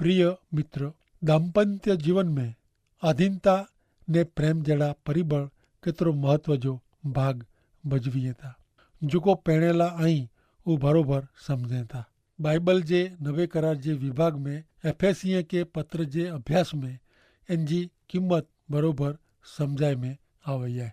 प्रिय मित्र, दाम्पत्य जीवन में आधीनता ने प्रेम जड़ा परिबळ केतरो महत्व जो भाग भजवीए था, जेको पेणेला आई वो बरोबर समझे था। बाइबल जे नवे करार जे विभाग में एफेसिये के पत्र जे अभ्यास में इनजी कीमत बरोबर समझाए में आई है।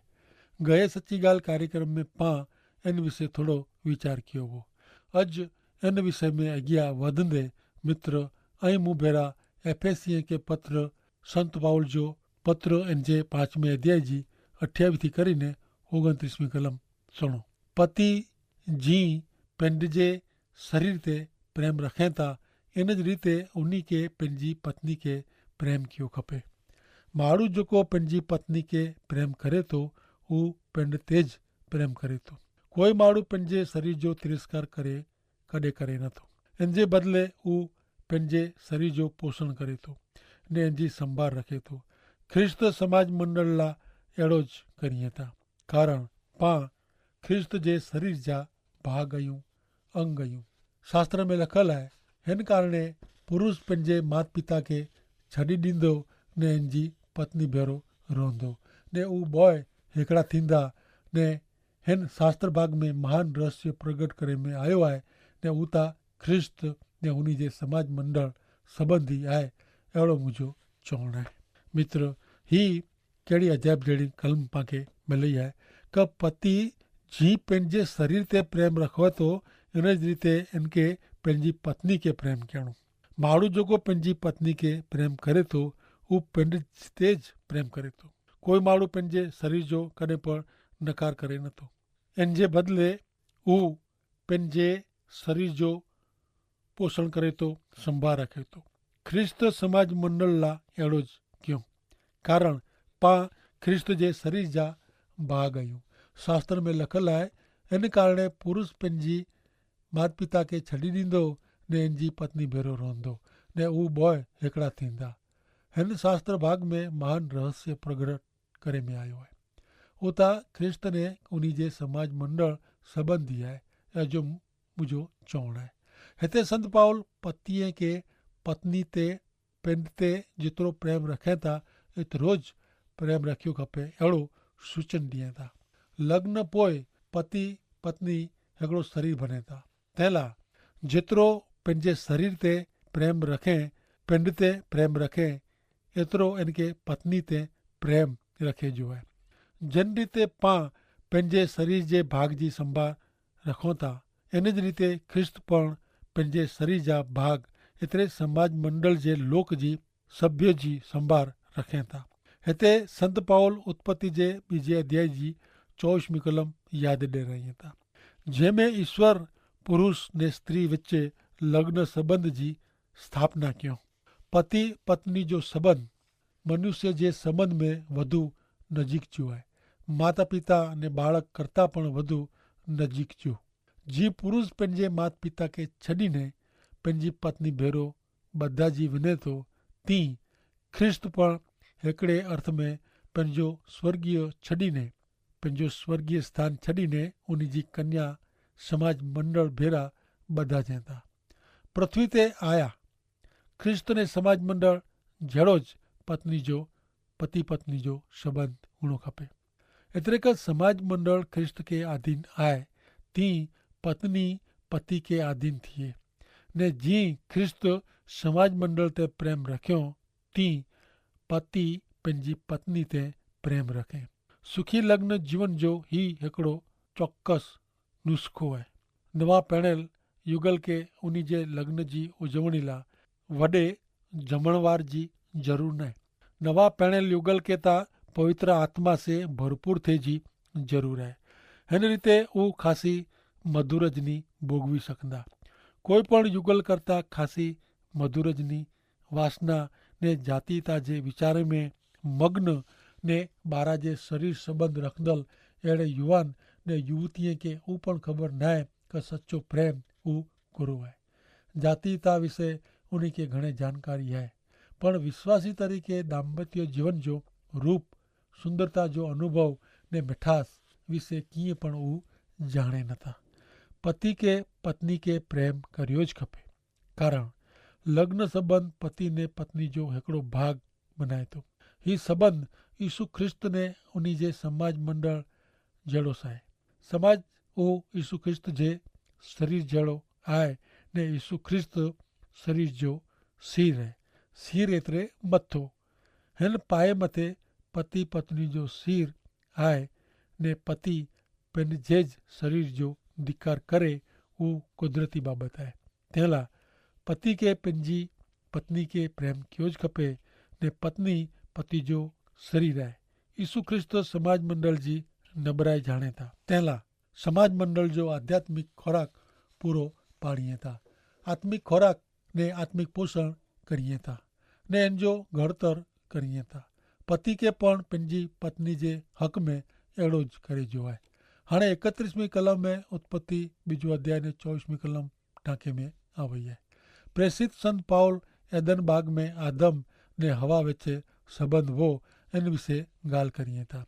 गए सच्ची गाल कार्यक्रम में पां इन विषय थोड़ो विचार कियो हो। अज इन विषय में अगिया वधंदे मित्र ऐं मूं भेरा एफेसिये के पत्र संत पाउल जो पत्र इनजे 5वें अध्याय जी 28 थी करीने 29वीं कलम सुनो। पति जी पंहिंजे शरीर ते प्रेम रखें था, इन रीते उन्हीं के पंहिंजी पत्नी के प्रेम कियो खपे। माण्हू जेको पंहिंजी पत्नी के प्रेम करे तो हू पिंड तेज प्रेम करे तो। कोई माण्हू पंहिंजे शरीर जो तिरस्कार करे कॾहिं करे नथो। इनजे बदिले हू पंहिंजे शरीर जो पोषण करे तो ने इनजी संभाल रखे तो। ख्रिस्त समाज मंडल ला अहिड़ो ज करिए था, कारण पां ख्रिस्त जे शरीर जा भाग आहियूं, अंग आहियूं। शास्त्र में लिखल है, हिन कारणे पुरुष पंहिंजे माता पिता के छॾी ॾींदो ने इनजी पत्नी भेरो रहंदो ने ऊ बॉय हिकिड़ा थींदा ने हिन शास्त्र भाग में महान रहस्य प्रगट करे में आयो है ने ऊ ता ख्रिस्त ने उन्हीं जे समाज मंडल संबंधी आहे, अहिड़ो मुंहिंजो चवणु आहे। मित्र, ही कहिड़ी अजायब जहिड़ी कलम पांखे मिली है कि पति जी पंहिंजे शरीर ते प्रेम रखे तो, इन रीते इनके पंहिंजी पत्नी के प्रेम करणो। माण्हू जेको पंहिंजी पत्नी के प्रेम करे तो हू पिंड तेज प्रेम करे तो। कोई माण्हू पंहिंजे शरीर जो कॾहिं पण नकार करे नथो। इन जे बदिले हू पंहिंजे शरीर जो पोषण करे तो, संभाल रखे तो। ख्रिस्त समाज मंडल ला अहिड़ो ज क्यों, कारण पां ख्रिस्त जे शरीर जा भाग आहियूं। शास्त्र में लिखल आहे, इन कारणे पुरुष पंहिंजी माता पिता के छॾी ॾींदो ने इनजी पत्नी भेरो रहंदो ने ऊ बॉय हिकिड़ा थींदा। हिन शास्त्र भाग में महान रहस्य प्रगट करे में आयो है। उता ख्रिस्त ने उन्हीं जे समाज मंडल संबंधी है, या जो मुझो चवणु है। हिते संत पाउल पतीअ के पत्नी ते पिंड ते जेतिरो प्रेम रखे था, एतिरो ज प्रेम रखियो खपे, अहिड़ो सूचन ॾिए था। लग्न पोइ पति पत्नी हिकिड़ो शरीर बने था। तंहिंला जेतिरो पंहिंजे शरीर ते प्रेम रखें, पिंड ते प्रेम रखें, एतिरो इनके पत्नी ते प्रेम रखे जो है। जिन रीते पां पंहिंजे शरीर जे भाग जी संभाल रखूं था, इन जी रीते ख्रिस्त पण पंहिंजे शरीर जा भाग एतिरे समाज मंडल जे लोक जी सभ्य जी संभाल रखें था। हिते संत पाउल उत्पत्ति जे 2 अध्याय जी 24वीं कलम यादि ॾे रही था, जंहिंमें ईश्वर पुरुष ने स्त्री विच लग्न संबंध जी स्थापना कयो। पति पत्नी जो संबंध मनुष्य जे संबंध में वधु नजीक जो है। माता पिता ने बाळक करता पण वधु नजीक जो। जी पुरुष पंहिंजे माता पिता के छॾीने पंहिंजी पत्नी भेरो ॿधाइजी वञे थो, तीअं ख्रिस्त पण हिकिड़े अर्थ में पंहिंजो स्वर्गीय छॾीने, पंहिंजो स्वर्गीय स्थान छॾीने उन जी कन्या समाज मंडल भेरा ॿधाइजनि था। पृथ्वी ते आया ख्रिस्त ने समाज मंडल जहिड़ो ज पत्नी जो पति पत्नी जो संबंध हुअणो खपे। एतिरे का समाज मंडल ख्रिस्त के अधीन आहे, तीअं पत्नी पति के अधीन थिए ने जीअं ख्रिस्त समाज मंडल ते प्रेम रखियो, तीअं पति पंहिंजी पत्नी ते प्रेम रखे। सुखी लग्न जीवन जो ही हिकिड़ो चौक्कस नुस्खो आहे। नवा पहिरियल युगल के उन जे लग्न जी उजवणी लाइ वॾे जमणवार जी ज़रूरु न आहे। नवा पहिरियल युगल के ता पवित्र आत्मा से भरपूर थिए जी ज़रूरु आहे। हिन रीते हू ख़ासी मधुरजनी भोगवी सघंदा। कोई पण युगल करता ख़ासी मधुरजनी वासना ने जातीता जे वीचार में मग्न ने ॿार जे शरीर संबंध रखंदड़ अहिड़े युवान ने युवतीअ खे हू पण ख़बर न आहे कि सचो प्रेम हू गुरु आहे। जातीयता विषय उन खे घणे जानकारी आहे, पण विश्वासी तरीक़े दाम्पत्य जीवन जो रूप, सुंदरता जो अनुभव ने मिठास विषय कीअं पण हू ॼाणे नथा। पति के पत्नी के प्रेम करियो ज खपे, कारण लग्न संबंध पति ने पत्नी जो हिकिड़ो भाग बनाए थो। ही संबंध यीशु ख्रिस्त ने उन्ही जे समाज मंडल जहिड़ो आहे। समाज उहो यीशु ख्रिस्त जे शरीर जहिड़ो आहे ने यीशु ख्रिस्त शरीर जो सिर आहे। सिर एतिरे मथो हिन पाए मथे पति पत्नी जो सिर आहे ने पति पंहिंजे ज शरीर जो धिकार करे उहो कुदरती बाबति आहे। तंहिं लाइ पति खे पंहिंजी पत्नी खे प्रेम कयो ज खपे ने पत्नी पति जो शरीर आहे। यीशु ख्रिस्त समाज मंडल जी नबराई जाणे था। तंहिं लाइ समाज मंडल जो आध्यात्मिक खोराक पूरो पाड़ीए था। आत्मिक खोराक ने आत्मिक पोषण करिए था ने इन जो घड़तर करिए था। पति के पण पंहिंजी पत्नी जे हक़ में अहिड़ो ज करे जो आहे। हाणे 31वीं कलम में उत्पत्ति 2 अध्याय ने 24वीं कलम टांके में आ वई आहे। प्रेसित संत पाउल एदन बाग में आदम ने हवा वच्चे संबंध वो इन विषे गाल करिए था।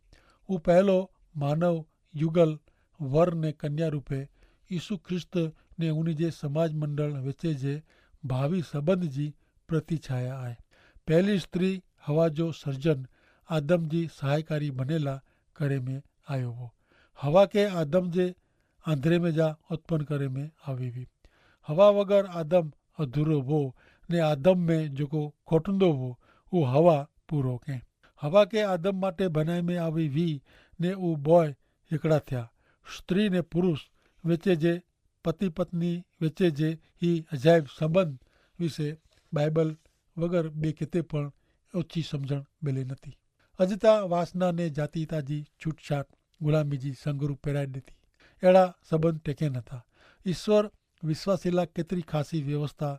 वो पहलो मानव युगल वर ने कन्या रूपे यीशु ख्रिस्त ने उन्हीं जे समाज मंडल विचे जे भावी संबंध जी प्रतिछाया आहे। पहली स्त्री हवा जो सर्जन आदम जी सहायकारी बनेला करे में आयो हो। हवा के आदम जे आंधरे में जा उत्पन्न करे में आवी हुई। हवा वगर आदम अधूरो हो ने आदम में जो खोटंदो हो वो हवा पूरो के। हवा के आदम माटे बनाए में आवी हुई ने वो बॉय हिकड़ा थया। स्त्री ने पुरुष विचे जे पति पत्नी विचे जे ही अजायब संबंध विषे बाइबल वगर बे किते पण ओછી સમજણ मिले नथी। अजता वासना ने जातीता जी छूटछाट गुलामी जी संगरू पहिराए ॾिठी। अहिड़ा संबंध टेके नथा। ईश्वर विश्वासीला केतिरी खासी व्यवस्था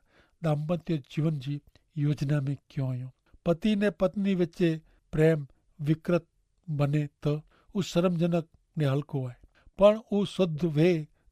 दाम्पत्य जीवन जी योजना में क्यों हुयूं। पति ने पत्नी विचे प्रेम विकृत बने तो उ शर्मजनक ने हल्को है पण उ शुद्ध वे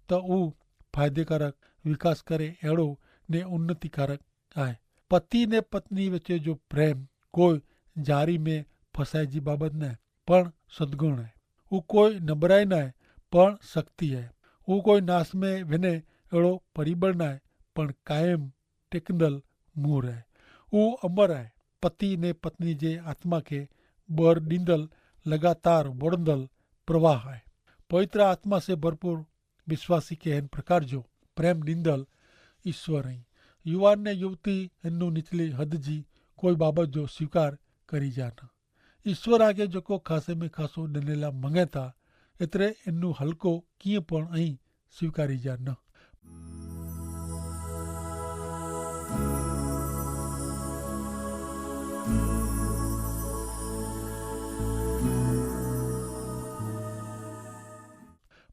तो उ फायदेकारक विकास करे अहिड़ो ने उन्नतिकारक आहे। पति ने पत्नी विचे जो प्रेम कोई जारी में फसाई जी बाबत न है पण सद्गुण है। वो कोई नबराई न है पण शक्ति है। वो कोई नाश में विने अहिड़ो परिबल न है पण कायम टिकंदल मूर है। वो अमर है। पति ने पत्नी जे आत्मा के बर ॾींदल लगातार वड़ंदल प्रवाह है। पवित्र आत्मा से भरपूर विश्वासी के इन प्रकार जो प्रेम ॾींदल ईश्वर है। युवान ने युवती हिनू निचली हद जी कोई बाबत जो स्वीकार करी जाना। ईश्वर आगे जो खासे में खासो ॾिनेला मंगे था एतिरे इनू हल्को कीअं पण ऐं स्वीकारी जाना।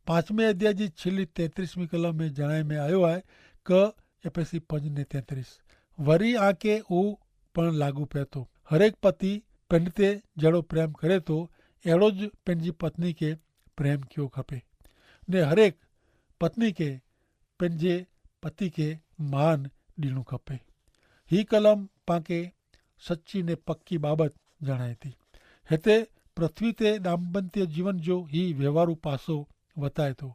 5वें अध्याय की छेल्ली 33वीं कलम में जणाए में आयो है क एफएसी 5 ने 33 वरी आके ऊ पण लागू पे तो हरेक पति पंडिते जड़ो प्रेम करे तो अड़ो ज पंहिंजी पत्नी के प्रेम क्यों खपे ने हरेक पत्नी के पंहिंजे पति के मान ॾियणो खपे। ही कलम पाके सच्ची ने पक्की बाबत जणाए थी। हिते पृथ्वी ते दाम्पत्य जीवन जो ही व्यवहारू पासो वताए थो।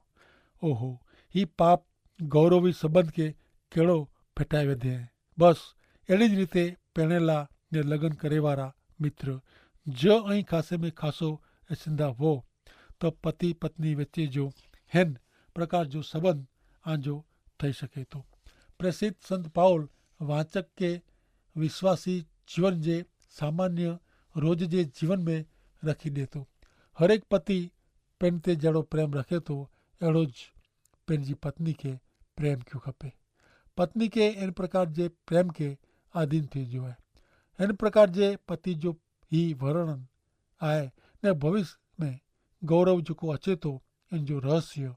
ओहो ही पाप गौरवी संबंध के केड़ो फिटाए वेधे है। बस अड़ी ज रीते पेणेला ने लगन करे वारा मित्र जो ऐं खासे में खासो अचंदा हो तो पति पत्नी विचे जो हिन प्रकार जो संबंध आंजो थई सके तो। प्रसिद्ध संत पाउल वाचक के विश्वासी जीवन जे सामान्य रोज जे जीवन में रखी दे तो। हरेक पति पेन ते जड़ो प्रेम रखे तो अड़ो ज पंहिंजी पत्नी के प्रेम क्यों खपे। पत्नी के इन प्रकार जे प्रेम के अधीन थी जो है। इन प्रकार जे पति जो ही वर्णन आए ने भविष्य में गौरव जो अचे तो इन जो रहस्य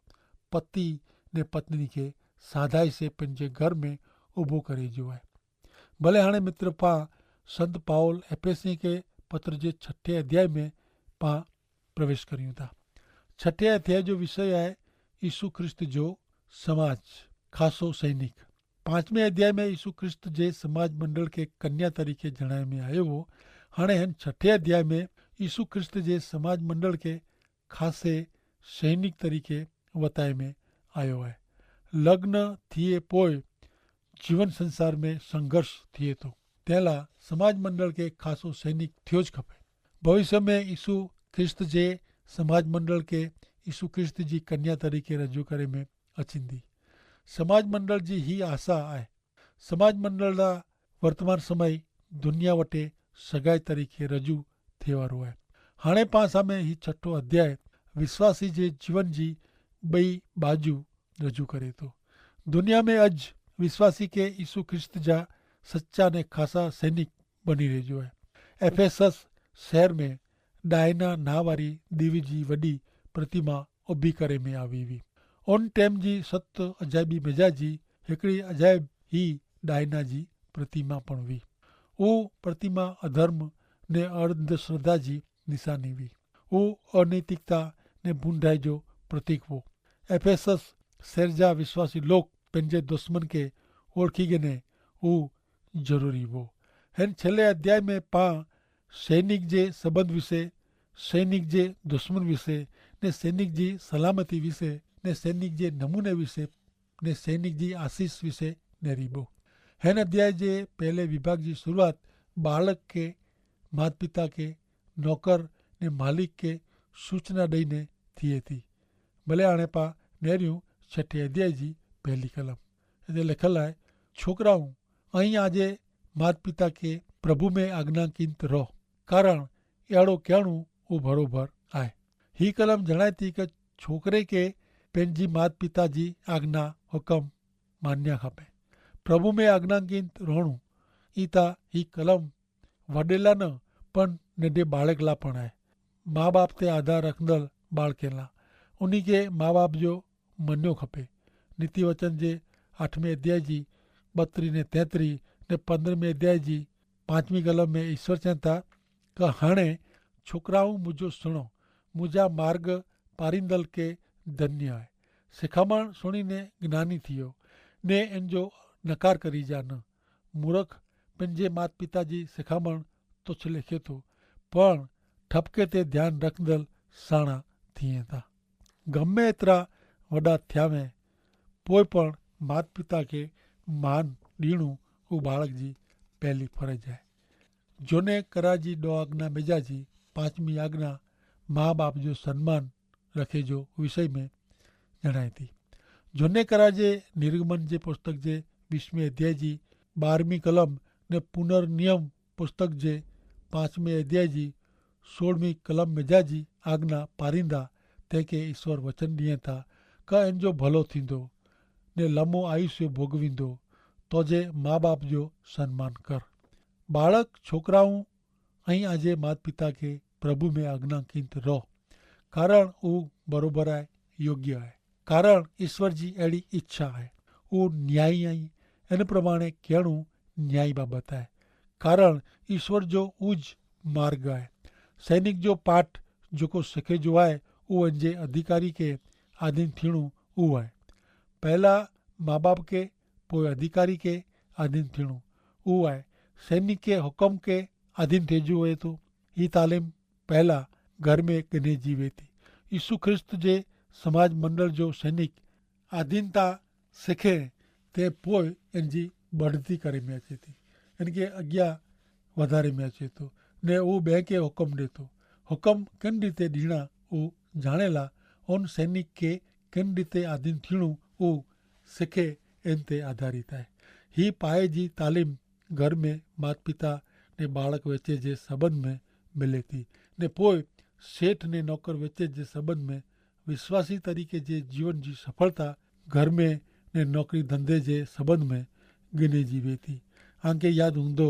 पति ने पत्नी के साधाई से पंहिंजे घर में उभो करे जो है। भले हाणे मित्र पा संत पाउल एफएसी के पत्र जे 6 अध्याय में पा प्रवेश करियूं था। 6 अध्याय जो विषय है यीशु ख्रिस्त जो समाज खासो सैनिक। 5वें अध्याय में यीशु ख्रिस्त जे समाज मंडल के कन्या तरीके जणाए में आयो हो। हाणे हिन 6 अध्याय में यीशु ख्रिस्त जे समाज मंडल के खासे सैनिक तरीके वताए में आयो है। लग्न थिए पोइ जीवन संसार में संघर्ष थिए थो तेला समाज मंडल के खासो सैनिक थियो ज खपे। भविष्य में यीशु ख्रिस्त जे समाज मंडल के यीशु ख्रिस्त जी कन्या तरीके रजू करे में अचिंदी। समाज मंडल जी ही आशा है। समाज मंडल का वर्तमान समय दुनिया वटे सगाई तरीके रजू थिए वारो है। हाणे पासा में ही छठो अध्याय विश्वासी जे जीवन जी बई बाजू रजू करे तो। दुनिया में अज विश्वासी के यीशु ख्रिस्त जा सच्चा ने खासा सैनिक बनी रहियो है। एफेसस शहर में डायना ना वारी देवी जी वडी प्रतिमा उभी करे में आई हुई। उन टाइम जी सत अजायबी मेजा जी हिकड़ी अजायब ही डायना जी प्रतिमा पण हुई। वो प्रतिमा अधर्म ने अंधश्रद्धा जी निशानी हुई। वो अनैतिकता ने बूंदाई जो प्रतीक हो। एफेसस शहर जा विश्वासी लोग पंहिंजे दुश्मन के ओळखी गने वो जरूरी हो। हिन छेल्ले अध्याय में पा सैनिक जे संबंध विषय, सैनिक जे दुश्मन विषय ने सैनिक जी सलामती विषय ने सैनिक जे नमूने विषय ने सैनिक जी आशीष विषय ने रीबो। हिन अध्याय जे पहले विभाग की शुरुआत बालक के माता पिता के नौकर ने मालिक के सूचना दईने थिए थी। भले हाणे पा नेरियूं छठे अध्याय जी पहली कलम इते लिखल है, छोकराओं अहीं आजे माता पिता के प्रभु में आज्ञाकीत रहो कारण अड़ो कहणु वो बरोबर है। ही कलम जणाए थी कि छोकरे के पंहिंजी माता पिता जी आज्ञा हुकम मान्या खपे। प्रभु में आज्ञाकीत रहणु ईता ही कलम वडेला न पण नंढे बाळक ला पण है। माँ बाप ते आधार रखंदड़ बाळके ला उन्हीं के माँ बाप जो मन्यो खपे। नीति वचन जे 8वें अध्याय जी 32 ने 33 ने 15वें अध्याय जी 5वीं कलम में ईश्वर चवनि था कि हाणे छोकराओं मुझो सुनो, मुझा मार्ग पारींदल के धन्य है। सिखामण सुणीने ज्ञानी थियो ने इन जो नकार करी जा न। मूर्ख पंहिंजे माता पिता जी सिखामण तुच्छ लिखे थो पण ठपके ते ध्यान रखंदड़ साणा थिए था। गमे एतिरा वॾा थियावे पोइ पण माता पिता के मान ॾियणु हू बाळक जी पहली फर्ज है। जोने करा जी ॾो आज्ञा मेजा जी 5वीं आज्ञा माँ बाप जो सम्मान रखे जो विषय में जणाए थी। जोने करा जे निर्गमन जे पुस्तक जे 20वें अध्याय जी 12वीं कलम ने पुनर्नियम पुस्तक जे 5वें अध्याय जी 16वीं कलम मेजा जी आज्ञा पारींदा तंहिंखे ईश्वर वचन ॾिए था का इन जो भलो थींदो ने लंबो आयुष्य भोगवींदो तो जे माँ बाप जो सम्मान कर। बाळक छोकराओं ऐं आजे माता पिता के प्रभु में आज्ञाकीत रहो कारण वो बरोबर है, योग्य है। कारण ईश्वर जी अड़ी इच्छा है। वो न्यायी आई इन प्रमाणे कहणु न्याय बाबत है कारण ईश्वर जो उज मार्ग है। सैनिक जो पाठ जो सिखे जो है वो इंजे अधिकारी के आधीन थियणु वो है। पहला माँ बाप के पोइ अधिकारी के आधीन थियणु वो है। सैनिक के हुक्म के अधीन थिएजो हुए तो ही तालीम पहला घर में गिने जी वे थी। यीशु ख्रिस्त जे समाज मंडल जो सैनिक अधीनता सिखे ते पोइ इनजी बढ़ती करे में अचे थी, इनके अॻियां वधारे में अचे थो ने वो ॿिए खे हुकुम ॾे थो। हुकुम किन रीते ॾियणा वो जाणेला उन सैनिक के किन रीते आधीन थियणु वो सिखे इन ते आधारित है। ही पाए जी तालीम घर में माता पिता ने बाळक वच्चे जे संबंध में मिले थी ने पोइ सेठ ने नौकर वच्चे जे संबंध में विश्वासी तरीके जे जीवन जी सफलता घर में ने नौकरी धंधे जे संबंध में गिने जी वे थी। आंखे याद हूंदो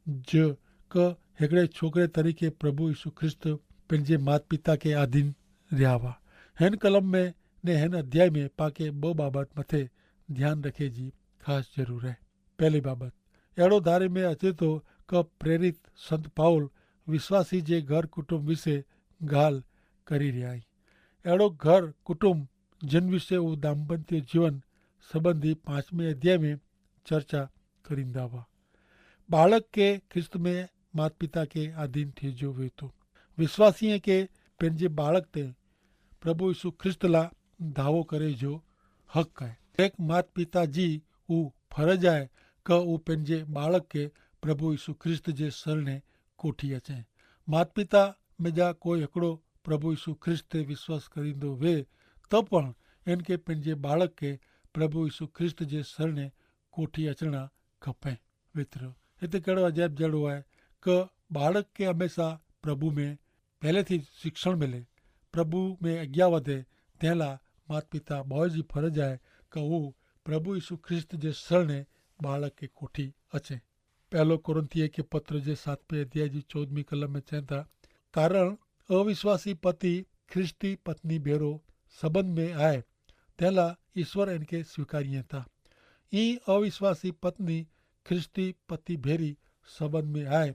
ज क हिकिड़े छोकिरे तरीके प्रभु यीशु ख्रिस्त पंहिंजे माता पिता के अधीन रहा हुआ। हिन कलम में ने हिन अध्याय में पाके 2 बाबत मथे ध्यान रखे जी खास जरूर है। पहली बाबत अड़ो धारे में अचे तो क प्रेरित संत पाउल विश्वासी जे घर कुटुंब विषय गाल करी रहा आई। अड़ो घर कुटुंब जिन विषय वो दाम्पत्य जीवन संबंधी 5वें अध्याय में चर्चा करींदा हुआ। बालक के ख्रिस्त में माता पिता के अधीन थी जो वे तो विश्वासी के पंहिंजे बालक ते प्रभु यीशु ख्रिस्त ला दावो करे जो हक है। एक माता पिता जी वो फर्ज आहे कि हू पंहिंजे ॿार खे प्रभु यीशु ख्रिस्त जे शरणे कोठी अचे। माता पिता में जा कोई हिकिड़ो प्रभु यीशु ख्रिस्त ते विश्वास करींदो वे त पण इन खे पंहिंजे ॿार खे प्रभु यीशु ख्रिस्त जे शरणे कोठी अचणा खपे। मित्र, हिते कहिड़ो अजाइब जहिड़ो आहे कि ॿार खे हमेशा प्रभु में पहिरेથી शिक्षण मिले, प्रभु में अॻियां वधे। तंहिं लाइ माता पिता ॿार जी फर्ज़ आहे कि हू प्रभु यीशु ख्रिस्त जे शरणे ॿार खे कोठी अचे। पहलो कोरिन्थिय के पत्र जे 7वें अध्याय जी 14वीं कलम में चवनि था, कारण अविश्वासी पति ख्रिस्ती पत्नी भेरो संबंध में आहे, तंहिं लाइ ईश्वर इनखे स्वीकारीए था। ई अविश्वासी पत्नी ख्रिस्ती पति भेरी संबंध में आहे,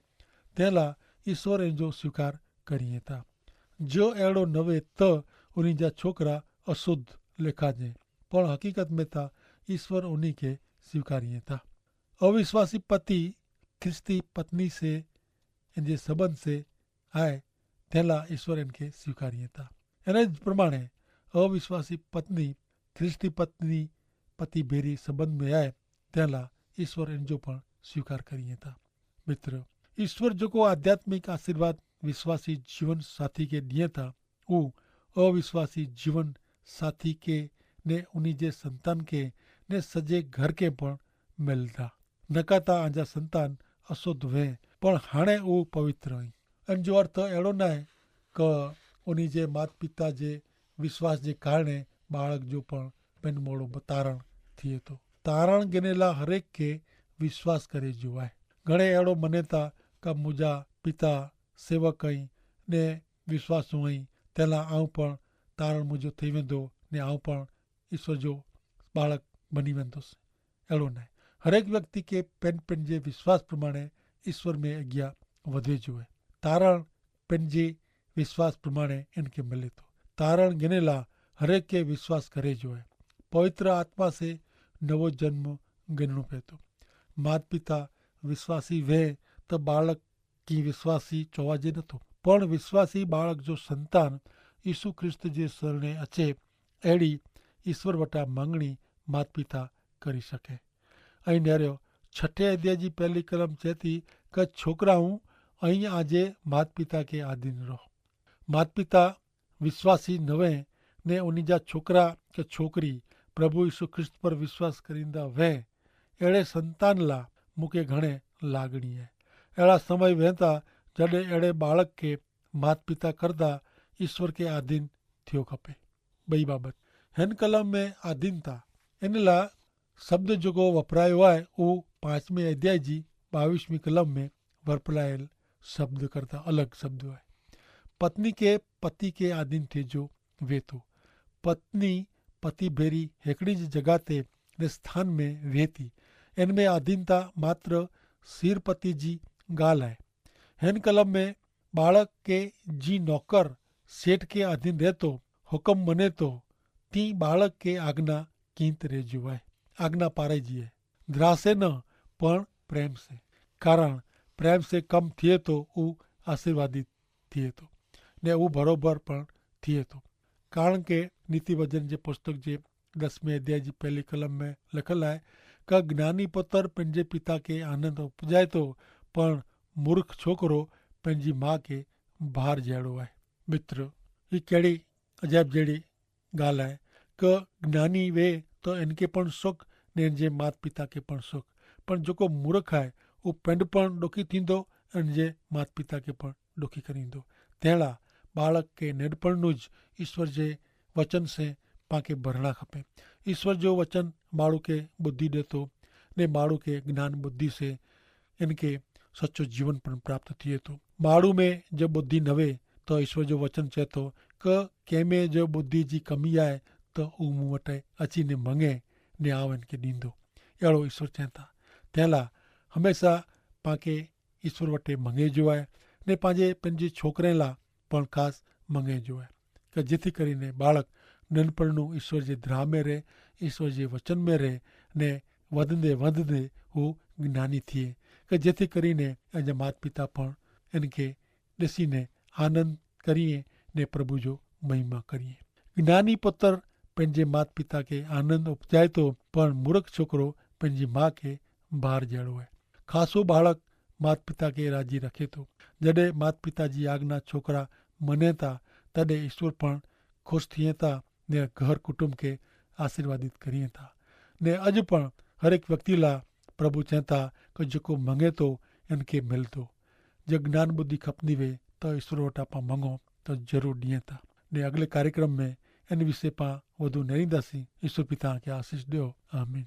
तंहिं लाइ ईश्वर इन जो स्वीकार करीए था। जो अहिड़ो न वे त उन्ही जा छोकरा अशुद्ध लिखाजे, पर हकीकत में था ईश्वर उन्ही के स्वीकारीए था। अविश्वासी पति ख्रिस्ती पत्नी से इनके संबंध से आए, तंहिं लाइ ईश्वर इनके स्वीकारीए था। इन प्रमाणे अविश्वासी पत्नी ख्रिस्ती पत्नी पति भेरी संबंध में आए, तंहिं लाइ ईश्वर इन जो पण स्वीकार करीए था। मित्र, ईश्वर जो आध्यात्मिक आशीर्वाद विश्वासी जीवन साथी के दिए था, वो अविश्वासी जीवन साथी के ने उन्हीं जे संतान के ने सजे घर के पण मिलता। नकाता आजा संतान अशुद्ध वे पण हाणे वो पवित्र हुई। इन जो अर्थ अहिड़ो न आहे कि उन्हीं जे माता पिता जे विश्वास जे कारणे बाळक जो पण पिन मोड़ो तारण थिए थो। तारण गिनेला हरेक के विश्वास करे जो आहे। घणे अहिड़ो मने था कि मुंहिंजा पिता सेवक आहिनि ने विश्वासू आहिनि, तंहिं लाइ आऊं पण तारण मुंहिंजो थी वेंदो ने आऊं पण ईश्वर जो बाळक बनी वेंदुसि। अहिड़ो न आहे। हरेक व्यक्ति के पंहिंजे विश्वास प्रमाणे ईश्वर में अॻियां वधे जो आहे। तारण पंहिंजे विश्वास प्रमाणे इनके मिले थो। तारण गिनेला हरेक के विश्वास करे जो आहे। पवित्र आत्मा से नवो जन्म गिनणो पए थो। माता पिता विश्वासी वे त बाळक की विश्वासी चवाजे नथो, पण विश्वासी बाळक जो संतान यीशु ख्रिस्त जे शरणे अचे, अहिड़ी ईश्वर वटां मांगणी माता पिता करी सके। ऐं न्यारो 6 अध्याय जी पहली कलम चए थी कि छोकराऊं ऐं आजे माता पिता के आधीन रहो। माता पिता विश्वासी नवे ने उन्हीं जा छोकरा के छोकरी प्रभु यीशु ख्रिस्त पर विश्वास करींदा वे, अहिड़े संतान ला मूंखे घणे लागणी है। अहिड़ा समय वेंदा जॾहिं अहिड़े बाळक के माता पिता करदा ईश्वर के आधीन थियो खपे। ॿई बाबति हिन कलम में आधीनता इन लाइ शब्द जेको वपरायो आहे उहो 5वें अध्याय जी 22वीं कलम में वरपलायल शब्द करता अलग शब्द आहे। पत्नी के पति के आधीन थे जो वे थो। पत्नी पति भेरी हिकिड़ी जी जगह ते स्थान में वे थी। इनमें आधीनता मात्र सिरपति जी ॻाल्हि आहे। हिन कलम में बाळक के जी नौकर सेठ के अधीन रहतो, हुकम मने तो, ती बाळक के आज्ञा कींत रहिजो आहे। आज्ञा पारे जी है, द्रासे न पण प्रेम से। कारण प्रेम से कम थिए तो ऊ आशीर्वादित थिए तो ने ऊ बरोबर पण थिए तो। कारण के नीति वचन जे पुस्तक जे 10वें अध्याय जी पहली कलम में लिखल आहे कि ज्ञानी पुत्र पंहिंजे पिता के आनंद उपजाए तो, पण मूर्ख छोकरो पंहिंजी माँ के भार जहिड़ो आहे। मित्र, ही कहिड़ी अजाइब जहिड़ी ॻाल्हि आहे कि ज्ञानी वे तो इनके पण सुख ने इन जे माता पिता के पण सुख, पण जेको मूर्ख आहे उहो पिंड पण ॾुखी थींदो, इन जे माता पिता के पण ॾुखी करींदो। तंहिड़ा बाळक के निडपणनुज ईश्वर जे वचन से पाके भरणा खपे। ईश्वर जो वचन माण्हू के बुद्धि ॾे थो ने माण्हू के ज्ञान बुद्धि से इनके सच्चो जीवन पण प्राप्त थिए थो। माण्हू में जो बुद्धि न वे तो ईश्वर जो वचन चए थो कि कंहिंमें जो बुद्धि जी कमी आहे त हू मूं वटि अची ने मंगे ने आउं इनके ॾींदो। अहिड़ो ईश्वर चवनि था। तंहिं लाइ हमेशह पाके ईश्वर वटि मंगे जो आहे ने पंहिंजे छोकिरे लाइ पण ख़ासि मंगे जो आहे कि जिथे કરીને બાળક નનપણનું ईश्वर जे द्राह में रहे, ईश्वर जे वचन में रहे ने वधंदे वधंदे हू ज्ञानी थिए कि જેથી કરીને अॼु माता पिता पण इनके ॾिसीने आनंद करिए ने प्रभु जो महिमा करिए। ज्ञानी पुत्र पंहिंजे माता पिता के आनंद उपजाए थो, पण मूर्ख छोकरो पंहिंजी माउ खे ॿाहिरि जहिड़ो आहे। ख़ासो बालक माता पिता खे राज़ी रखे थो। जॾहिं माता पिता जी आज्ञा छोकिरा मञे था तॾहिं ईश्वर पण ख़ुशि थिए था ने घर कुटुंब खे आशीर्वादित करिए था। ने अॼु पण हर हिकु व्यक्ति लाइ प्रभु चवनि था कि जेको मङे थो इन खे मिलंदो। जे ज्ञान बुद्धि खपंदी वे त ईश्वर वटां पाण मङो त ज़रूरु ॾिए था। ने अॻिले कार्यक्रम में इन विषय पाण वधू नेरींदासीं। ईश्वर पिता खे आशीष ॾियो। आमीन।